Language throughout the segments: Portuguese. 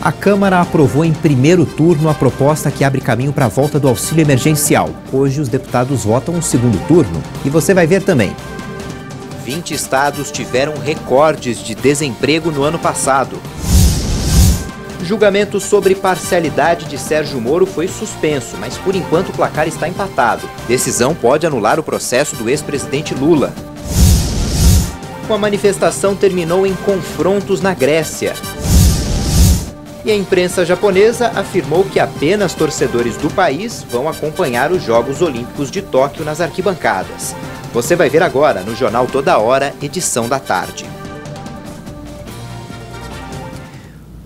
A Câmara aprovou em primeiro turno a proposta que abre caminho para a volta do auxílio emergencial. Hoje os deputados votam no segundo turno e você vai ver também. 20 estados tiveram recordes de desemprego no ano passado. Julgamento sobre parcialidade de Sérgio Moro foi suspenso, mas por enquanto o placar está empatado. Decisão pode anular o processo do ex-presidente Lula. Uma manifestação terminou em confrontos na Grécia. E a imprensa japonesa afirmou que apenas torcedores do país vão acompanhar os Jogos Olímpicos de Tóquio nas arquibancadas. Você vai ver agora no Jornal Toda Hora, edição da tarde.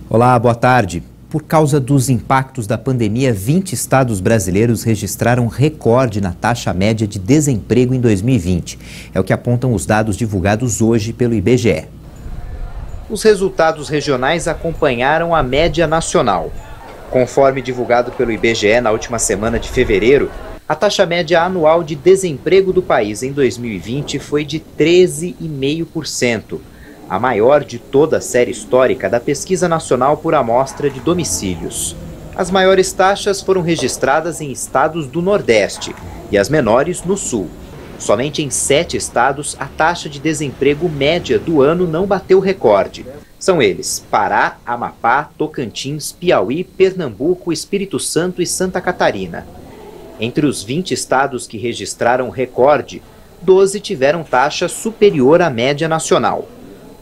Olá, boa tarde. Por causa dos impactos da pandemia, 20 estados brasileiros registraram recorde na taxa média de desemprego em 2020. É o que apontam os dados divulgados hoje pelo IBGE. Os resultados regionais acompanharam a média nacional. Conforme divulgado pelo IBGE na última semana de fevereiro, a taxa média anual de desemprego do país em 2020 foi de 13,5%, a maior de toda a série histórica da Pesquisa Nacional por Amostra de Domicílios. As maiores taxas foram registradas em estados do Nordeste e as menores no Sul. Somente em 7 estados, a taxa de desemprego média do ano não bateu recorde. São eles: Pará, Amapá, Tocantins, Piauí, Pernambuco, Espírito Santo e Santa Catarina. Entre os 20 estados que registraram recorde, 12 tiveram taxa superior à média nacional.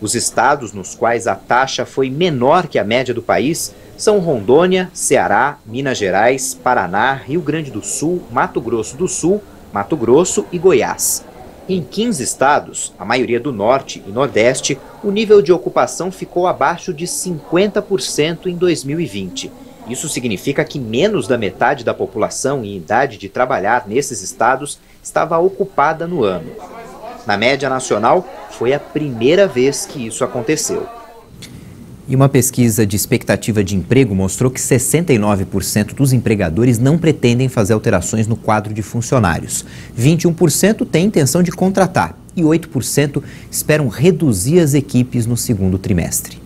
Os estados nos quais a taxa foi menor que a média do país são Rondônia, Ceará, Minas Gerais, Paraná, Rio Grande do Sul, Mato Grosso do Sul, Mato Grosso e Goiás. Em 15 estados, a maioria do Norte e Nordeste, o nível de ocupação ficou abaixo de 50% em 2020. Isso significa que menos da metade da população em idade de trabalhar nesses estados estava ocupada no ano. Na média nacional, foi a primeira vez que isso aconteceu. E uma pesquisa de expectativa de emprego mostrou que 69% dos empregadores não pretendem fazer alterações no quadro de funcionários. 21% têm intenção de contratar e 8% esperam reduzir as equipes no segundo trimestre.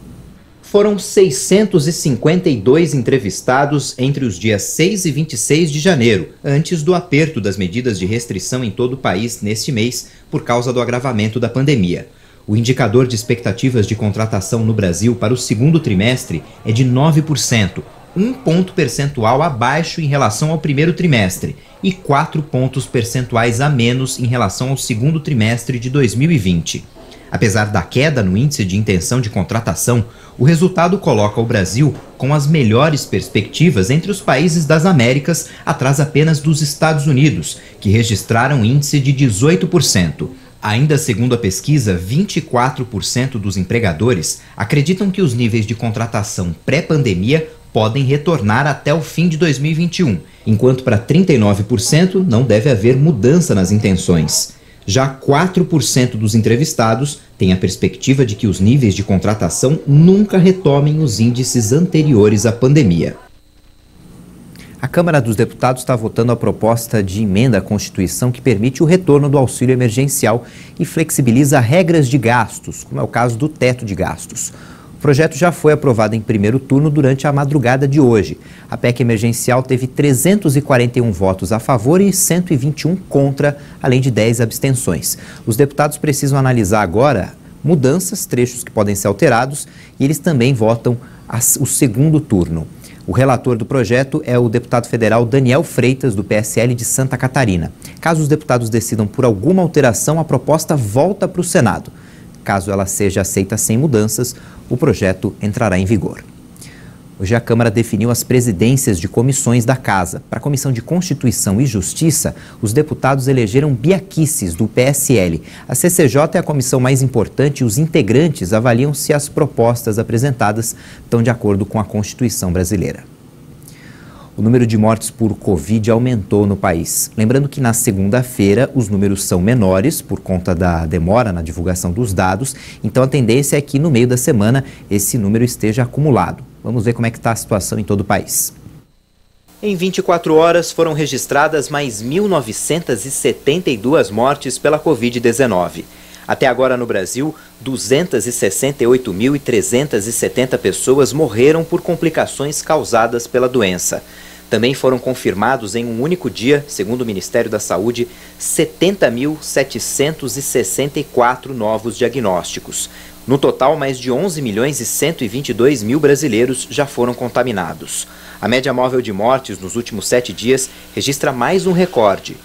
Foram 652 entrevistados entre os dias 6 e 26 de janeiro, antes do aperto das medidas de restrição em todo o país neste mês por causa do agravamento da pandemia. O indicador de expectativas de contratação no Brasil para o segundo trimestre é de 9%, 1 ponto percentual abaixo em relação ao primeiro trimestre e 4 pontos percentuais a menos em relação ao segundo trimestre de 2020. Apesar da queda no índice de intenção de contratação, o resultado coloca o Brasil com as melhores perspectivas entre os países das Américas, atrás apenas dos Estados Unidos, que registraram índice de 18%. Ainda segundo a pesquisa, 24% dos empregadores acreditam que os níveis de contratação pré-pandemia podem retornar até o fim de 2021, enquanto para 39% não deve haver mudança nas intenções. Já 4% dos entrevistados têm a perspectiva de que os níveis de contratação nunca retomem os índices anteriores à pandemia. A Câmara dos Deputados está votando a proposta de emenda à Constituição que permite o retorno do auxílio emergencial e flexibiliza regras de gastos, como é o caso do teto de gastos. O projeto já foi aprovado em primeiro turno durante a madrugada de hoje. A PEC emergencial teve 341 votos a favor e 121 contra, além de 10 abstenções. Os deputados precisam analisar agora mudanças, trechos que podem ser alterados, e eles também votam o segundo turno. O relator do projeto é o deputado federal Daniel Freitas, do PSL de Santa Catarina. Caso os deputados decidam por alguma alteração, a proposta volta para o Senado. Caso ela seja aceita sem mudanças, o projeto entrará em vigor. Hoje a Câmara definiu as presidências de comissões da Casa. Para a Comissão de Constituição e Justiça, os deputados elegeram Bia Kicis, do PSL. A CCJ é a comissão mais importante e os integrantes avaliam se as propostas apresentadas estão de acordo com a Constituição brasileira. O número de mortes por Covid aumentou no país. Lembrando que na segunda-feira os números são menores por conta da demora na divulgação dos dados, então a tendência é que no meio da semana esse número esteja acumulado. Vamos ver como é que está a situação em todo o país. Em 24 horas foram registradas mais 1.972 mortes pela Covid-19. Até agora no Brasil, 268.370 pessoas morreram por complicações causadas pela doença. Também foram confirmados em um único dia, segundo o Ministério da Saúde, 70.764 novos diagnósticos. No total, mais de 11.122.000 brasileiros já foram contaminados. A média móvel de mortes nos últimos 7 dias registra mais um recorde.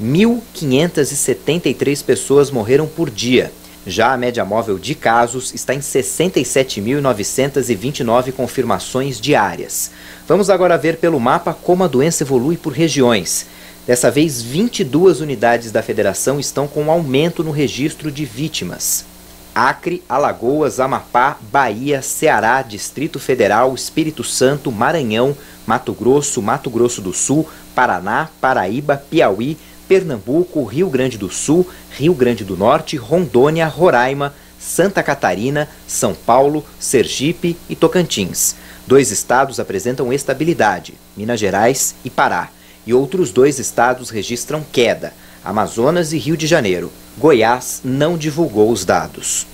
1.573 pessoas morreram por dia. Já a média móvel de casos está em 67.929 confirmações diárias. Vamos agora ver pelo mapa como a doença evolui por regiões. Dessa vez, 22 unidades da federação estão com aumento no registro de vítimas. Acre, Alagoas, Amapá, Bahia, Ceará, Distrito Federal, Espírito Santo, Maranhão, Mato Grosso do Sul, Paraná, Paraíba, Piauí, Pernambuco, Rio Grande do Sul, Rio Grande do Norte, Rondônia, Roraima, Santa Catarina, São Paulo, Sergipe e Tocantins. 2 estados apresentam estabilidade, Minas Gerais e Pará. E outros 2 estados registram queda, Amazonas e Rio de Janeiro. Goiás não divulgou os dados.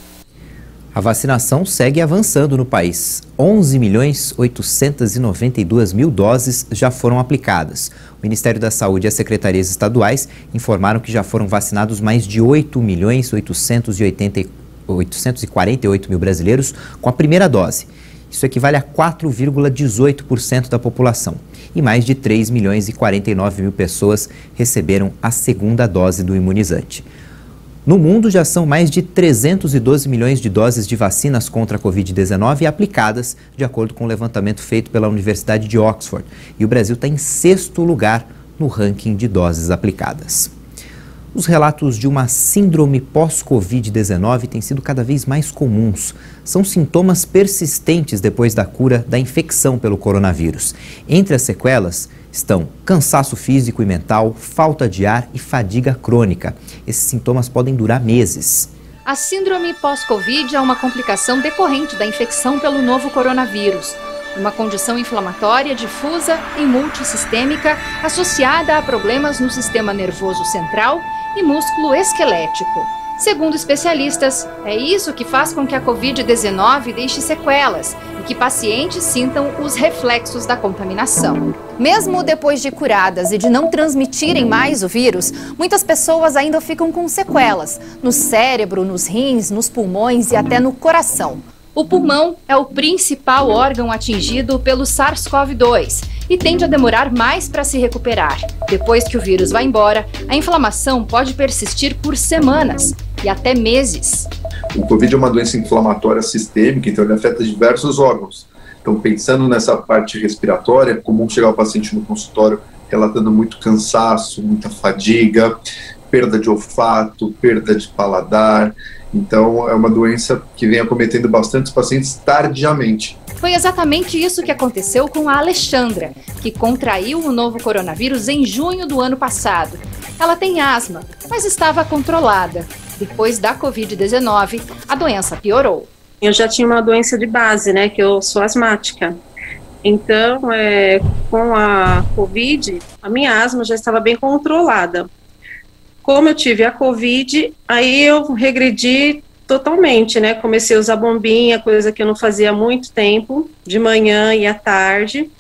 A vacinação segue avançando no país. 11.892.000 doses já foram aplicadas. O Ministério da Saúde e as secretarias estaduais informaram que já foram vacinados mais de 8.848.000 brasileiros com a primeira dose. Isso equivale a 4,18% da população. E mais de 3.049.000 pessoas receberam a segunda dose do imunizante. No mundo, já são mais de 312 milhões de doses de vacinas contra a Covid-19 aplicadas, de acordo com o levantamento feito pela Universidade de Oxford. E o Brasil está em 6º lugar no ranking de doses aplicadas. Os relatos de uma síndrome pós-Covid-19 têm sido cada vez mais comuns. São sintomas persistentes depois da cura da infecção pelo coronavírus. Entre as sequelas estão cansaço físico e mental, falta de ar e fadiga crônica. Esses sintomas podem durar meses. A síndrome pós-Covid é uma complicação decorrente da infecção pelo novo coronavírus. Uma condição inflamatória difusa e multissistêmica associada a problemas no sistema nervoso central e músculo esquelético. Segundo especialistas, é isso que faz com que a Covid-19 deixe sequelas e que pacientes sintam os reflexos da contaminação. Mesmo depois de curadas e de não transmitirem mais o vírus, muitas pessoas ainda ficam com sequelas no cérebro, nos rins, nos pulmões e até no coração. O pulmão é o principal órgão atingido pelo SARS-CoV-2 e tende a demorar mais para se recuperar. Depois que o vírus vai embora, a inflamação pode persistir por semanas e até meses. O Covid é uma doença inflamatória sistêmica, então ele afeta diversos órgãos. Então, pensando nessa parte respiratória, é comum chegar o paciente no consultório relatando muito cansaço, muita fadiga, perda de olfato, perda de paladar. Então, é uma doença que vem acometendo bastantes pacientes tardiamente. Foi exatamente isso que aconteceu com a Alexandra, que contraiu o novo coronavírus em junho do ano passado. Ela tem asma, mas estava controlada. Depois da Covid-19, a doença piorou. Eu já tinha uma doença de base, né, que eu sou asmática. Então, com a Covid, a minha asma já estava bem controlada. Como eu tive a Covid, aí eu regredi totalmente, né? Comecei a usar bombinha, coisa que eu não fazia há muito tempo, de manhã e à tarde.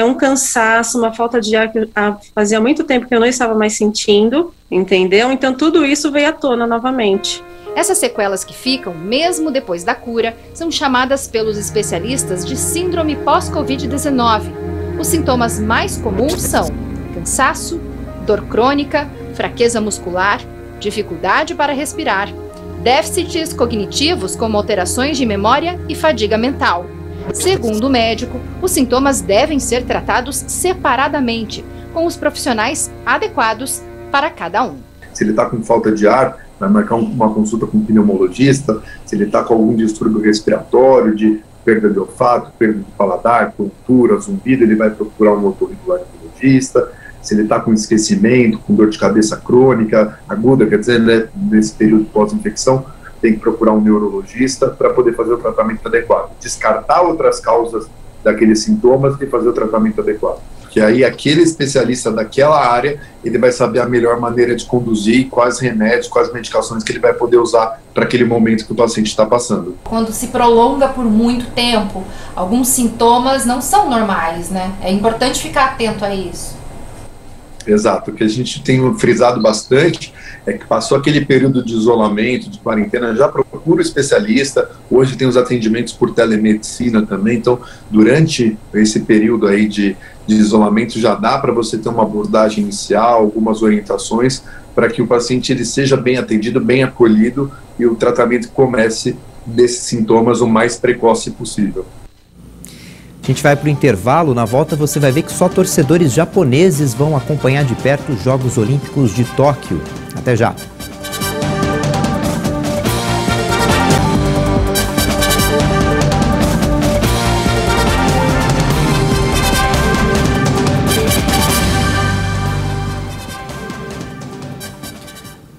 Um cansaço, uma falta de ar que fazia muito tempo que eu não estava mais sentindo, entendeu? Então tudo isso veio à tona novamente. Essas sequelas que ficam, mesmo depois da cura, são chamadas pelos especialistas de síndrome pós-Covid-19. Os sintomas mais comuns são cansaço, dor crônica, fraqueza muscular, dificuldade para respirar, déficits cognitivos como alterações de memória e fadiga mental. Segundo o médico, os sintomas devem ser tratados separadamente, com os profissionais adequados para cada um. Se ele está com falta de ar, vai marcar uma consulta com um pneumologista. Se ele está com algum distúrbio respiratório, de perda de olfato, perda de paladar, tontura, zumbido, ele vai procurar um otorrinolaringologista. Se ele está com esquecimento, com dor de cabeça crônica, aguda, quer dizer, né, nesse período pós-infecção, tem que procurar um neurologista para poder fazer o tratamento adequado. Descartar outras causas daqueles sintomas e fazer o tratamento adequado. porque aí aquele especialista daquela área, ele vai saber a melhor maneira de conduzir, quais remédios, quais medicações que ele vai poder usar para aquele momento que o paciente está passando. Quando se prolonga por muito tempo, alguns sintomas não são normais, né? É importante ficar atento a isso. Exato, o que a gente tem frisado bastante é que passou aquele período de isolamento, de quarentena, já procura o especialista. Hoje tem os atendimentos por telemedicina também, então durante esse período aí de isolamento já dá para você ter uma abordagem inicial, algumas orientações para que o paciente ele seja bem atendido, bem acolhido e o tratamento comece desses sintomas o mais precoce possível. A gente vai para o intervalo, na volta você vai ver que só torcedores japoneses vão acompanhar de perto os Jogos Olímpicos de Tóquio. Até já!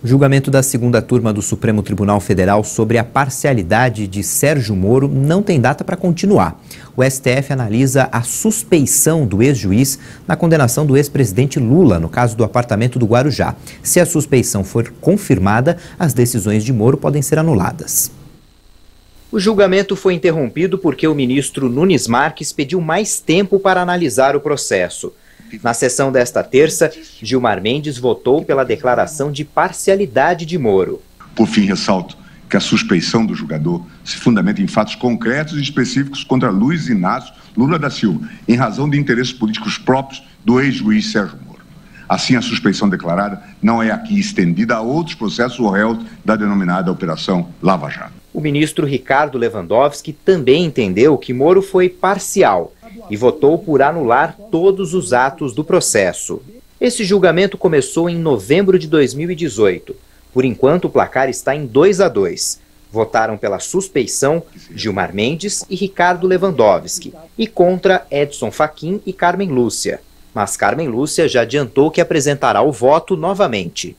O julgamento da segunda turma do Supremo Tribunal Federal sobre a parcialidade de Sérgio Moro não tem data para continuar. O STF analisa a suspeição do ex-juiz na condenação do ex-presidente Lula, no caso do apartamento do Guarujá. Se a suspeição for confirmada, as decisões de Moro podem ser anuladas. O julgamento foi interrompido porque o ministro Nunes Marques pediu mais tempo para analisar o processo. Na sessão desta terça, Gilmar Mendes votou pela declaração de parcialidade de Moro. Por fim, ressalto que a suspeição do julgador se fundamenta em fatos concretos e específicos contra Luiz Inácio Lula da Silva, em razão de interesses políticos próprios do ex-juiz Sérgio Moro. Assim, a suspeição declarada não é aqui estendida a outros processos ou réus da denominada Operação Lava Jato. O ministro Ricardo Lewandowski também entendeu que Moro foi parcial e votou por anular todos os atos do processo. Esse julgamento começou em novembro de 2018. Por enquanto, o placar está em 2-2. Votaram pela suspeição Gilmar Mendes e Ricardo Lewandowski, e contra Edson Fachin e Carmen Lúcia. Mas Carmen Lúcia já adiantou que apresentará o voto novamente.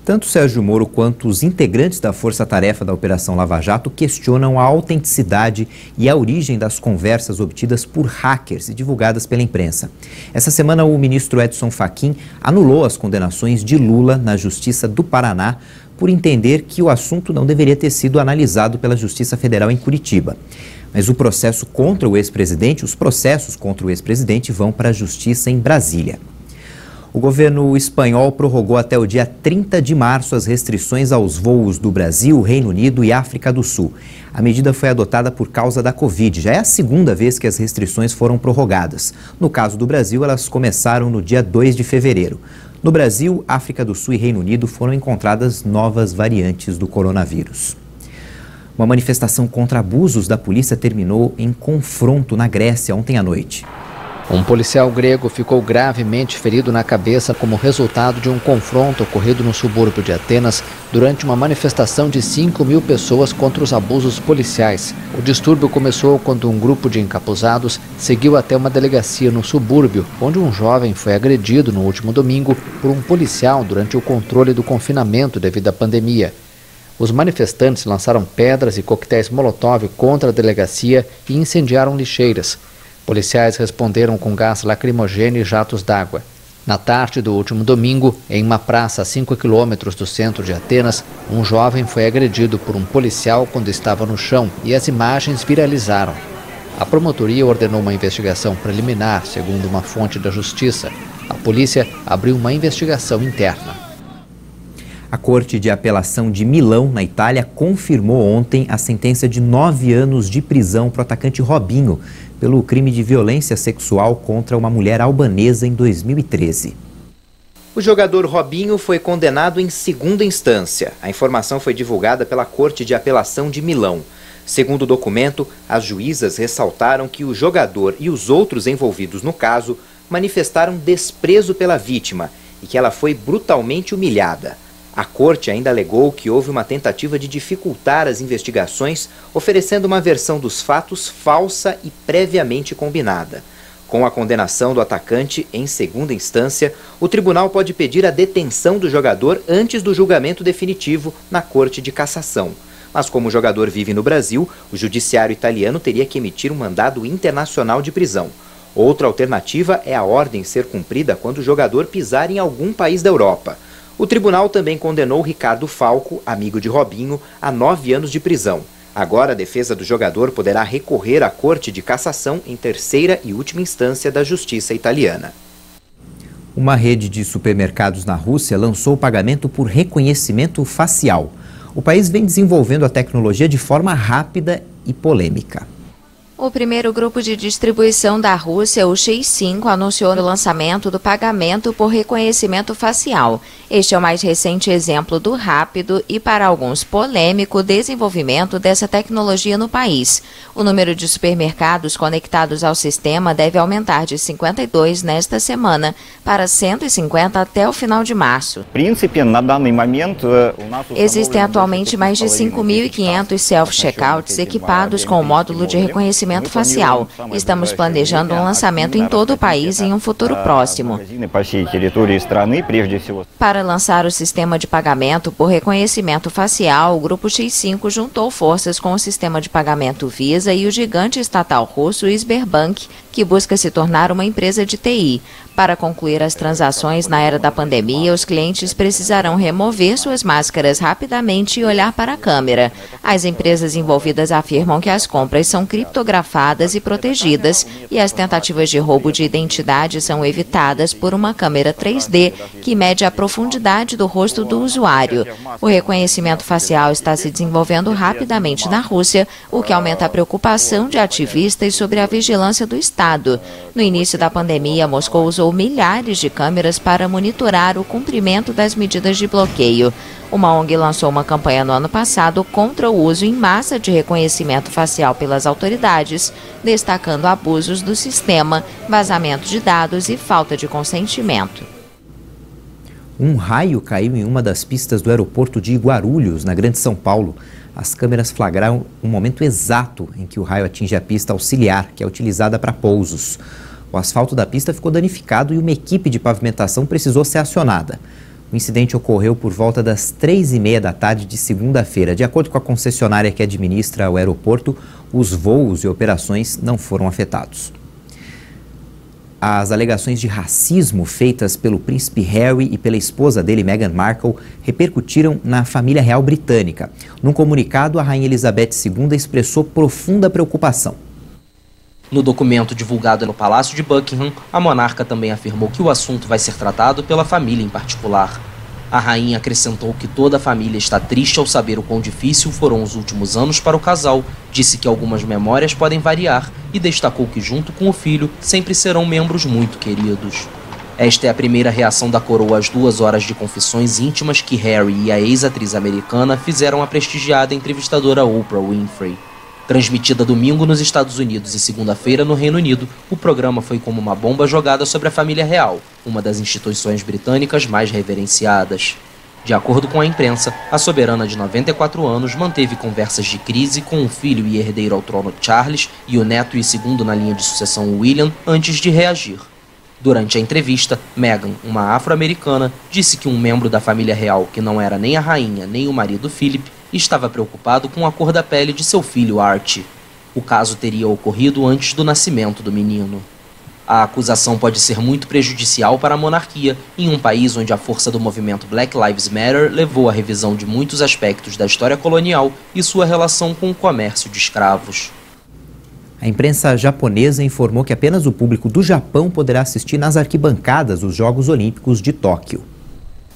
Tanto Sérgio Moro quanto os integrantes da Força-Tarefa da Operação Lava Jato questionam a autenticidade e a origem das conversas obtidas por hackers e divulgadas pela imprensa. Essa semana, o ministro Edson Fachin anulou as condenações de Lula na Justiça do Paraná por entender que o assunto não deveria ter sido analisado pela Justiça Federal em Curitiba. Mas os processos contra o ex-presidente vão para a Justiça em Brasília. O governo espanhol prorrogou até o dia 30 de março as restrições aos voos do Brasil, Reino Unido e África do Sul. A medida foi adotada por causa da Covid. Já é a segunda vez que as restrições foram prorrogadas. No caso do Brasil, elas começaram no dia 2 de fevereiro. No Brasil, África do Sul e Reino Unido foram encontradas novas variantes do coronavírus. Uma manifestação contra abusos da polícia terminou em confronto na Grécia ontem à noite. Um policial grego ficou gravemente ferido na cabeça como resultado de um confronto ocorrido no subúrbio de Atenas durante uma manifestação de 5.000 pessoas contra os abusos policiais. O distúrbio começou quando um grupo de encapuzados seguiu até uma delegacia no subúrbio, onde um jovem foi agredido no último domingo por um policial durante o controle do confinamento devido à pandemia. Os manifestantes lançaram pedras e coquetéis Molotov contra a delegacia e incendiaram lixeiras. Policiais responderam com gás lacrimogêneo e jatos d'água. Na tarde do último domingo, em uma praça a 5 quilômetros do centro de Atenas, um jovem foi agredido por um policial quando estava no chão e as imagens viralizaram. A promotoria ordenou uma investigação preliminar, segundo uma fonte da justiça. A polícia abriu uma investigação interna. A Corte de Apelação de Milão, na Itália, confirmou ontem a sentença de 9 anos de prisão para o atacante Robinho, pelo crime de violência sexual contra uma mulher albanesa em 2013. O jogador Robinho foi condenado em segunda instância. A informação foi divulgada pela Corte de Apelação de Milão. Segundo o documento, as juízas ressaltaram que o jogador e os outros envolvidos no caso manifestaram desprezo pela vítima e que ela foi brutalmente humilhada. A corte ainda alegou que houve uma tentativa de dificultar as investigações, oferecendo uma versão dos fatos falsa e previamente combinada. Com a condenação do atacante em segunda instância, o tribunal pode pedir a detenção do jogador antes do julgamento definitivo na Corte de Cassação. Mas como o jogador vive no Brasil, o judiciário italiano teria que emitir um mandado internacional de prisão. Outra alternativa é a ordem ser cumprida quando o jogador pisar em algum país da Europa. O tribunal também condenou Ricardo Falco, amigo de Robinho, a 9 anos de prisão. Agora a defesa do jogador poderá recorrer à Corte de Cassação em terceira e última instância da Justiça italiana. Uma rede de supermercados na Rússia lançou o pagamento por reconhecimento facial. O país vem desenvolvendo a tecnologia de forma rápida e polêmica. O primeiro grupo de distribuição da Rússia, o X5, anunciou o lançamento do pagamento por reconhecimento facial. Este é o mais recente exemplo do rápido e, para alguns, polêmico desenvolvimento dessa tecnologia no país. O número de supermercados conectados ao sistema deve aumentar de 52 nesta semana para 150 até o final de março. Existem atualmente mais de 5.500 self-checkouts equipados com o módulo de reconhecimento facial. Estamos planejando um lançamento em todo o país em um futuro próximo. Para lançar o sistema de pagamento por reconhecimento facial, o Grupo X5 juntou forças com o sistema de pagamento Visa e o gigante estatal russo Sberbank, que busca se tornar uma empresa de TI. Para concluir as transações na era da pandemia, os clientes precisarão remover suas máscaras rapidamente e olhar para a câmera. As empresas envolvidas afirmam que as compras são criptografadas e protegidas e as tentativas de roubo de identidade são evitadas por uma câmera 3D que mede a profundidade do rosto do usuário. O reconhecimento facial está se desenvolvendo rapidamente na Rússia, o que aumenta a preocupação de ativistas sobre a vigilância do Estado. No início da pandemia, Moscou usou milhares de câmeras para monitorar o cumprimento das medidas de bloqueio. Uma ONG lançou uma campanha no ano passado contra o uso em massa de reconhecimento facial pelas autoridades, destacando abusos do sistema, vazamento de dados e falta de consentimento. Um raio caiu em uma das pistas do aeroporto de Guarulhos, na Grande São Paulo. As câmeras flagraram o momento exato em que o raio atinge a pista auxiliar, que é utilizada para pousos. O asfalto da pista ficou danificado e uma equipe de pavimentação precisou ser acionada. O incidente ocorreu por volta das 3h30 da tarde de segunda-feira. De acordo com a concessionária que administra o aeroporto, os voos e operações não foram afetados. As alegações de racismo feitas pelo príncipe Harry e pela esposa dele, Meghan Markle, repercutiram na família real britânica. Num comunicado, a rainha Elizabeth II expressou profunda preocupação. No documento divulgado no Palácio de Buckingham, a monarca também afirmou que o assunto vai ser tratado pela família em particular. A rainha acrescentou que toda a família está triste ao saber o quão difícil foram os últimos anos para o casal, disse que algumas memórias podem variar e destacou que, junto com o filho, sempre serão membros muito queridos. Esta é a primeira reação da coroa às 2 horas de confissões íntimas que Harry e a ex-atriz americana fizeram à prestigiada entrevistadora Oprah Winfrey. Transmitida domingo nos Estados Unidos e segunda-feira no Reino Unido, o programa foi como uma bomba jogada sobre a família real, uma das instituições britânicas mais reverenciadas. De acordo com a imprensa, a soberana de 94 anos manteve conversas de crise com o filho e herdeiro ao trono Charles e o neto e segundo na linha de sucessão William antes de reagir. Durante a entrevista, Meghan, uma afro-americana, disse que um membro da família real, que não era nem a rainha nem o marido Philip, estava preocupado com a cor da pele de seu filho Archie. O caso teria ocorrido antes do nascimento do menino. A acusação pode ser muito prejudicial para a monarquia, em um país onde a força do movimento Black Lives Matter levou à revisão de muitos aspectos da história colonial e sua relação com o comércio de escravos. A imprensa japonesa informou que apenas o público do Japão poderá assistir nas arquibancadas os Jogos Olímpicos de Tóquio.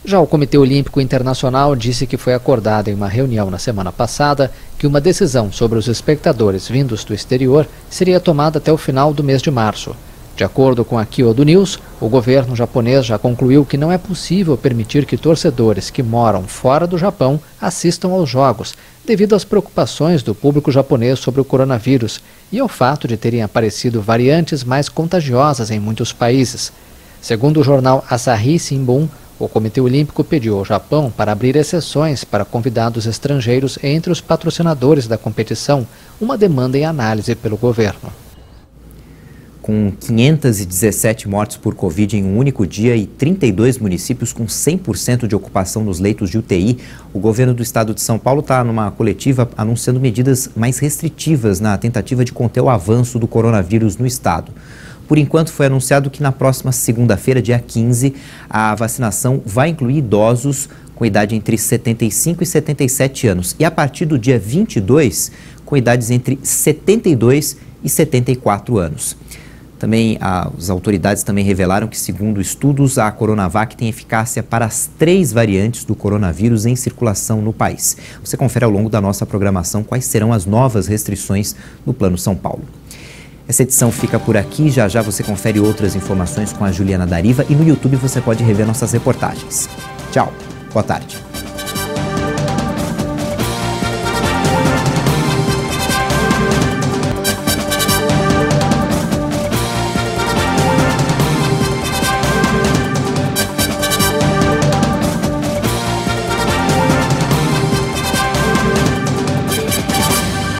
Já o Comitê Olímpico Internacional disse que foi acordado em uma reunião na semana passada que uma decisão sobre os espectadores vindos do exterior seria tomada até o final do mês de março. De acordo com a Kyodo News, o governo japonês já concluiu que não é possível permitir que torcedores que moram fora do Japão assistam aos Jogos, devido às preocupações do público japonês sobre o coronavírus e ao fato de terem aparecido variantes mais contagiosas em muitos países. Segundo o jornal Asahi Shimbun, o Comitê Olímpico pediu ao Japão para abrir exceções para convidados estrangeiros entre os patrocinadores da competição, uma demanda em análise pelo governo. Com 517 mortes por Covid em um único dia e 32 municípios com 100% de ocupação nos leitos de UTI, o governo do estado de São Paulo está numa coletiva anunciando medidas mais restritivas na tentativa de conter o avanço do coronavírus no estado. Por enquanto, foi anunciado que na próxima segunda-feira, dia 15, a vacinação vai incluir idosos com idade entre 75 e 77 anos e a partir do dia 22, com idades entre 72 e 74 anos. Também as autoridades também revelaram que, segundo estudos, a Coronavac tem eficácia para as 3 variantes do coronavírus em circulação no país. Você confere ao longo da nossa programação quais serão as novas restrições no Plano São Paulo. Essa edição fica por aqui, já já você confere outras informações com a Juliana Dariva e no YouTube você pode rever nossas reportagens. Tchau, boa tarde.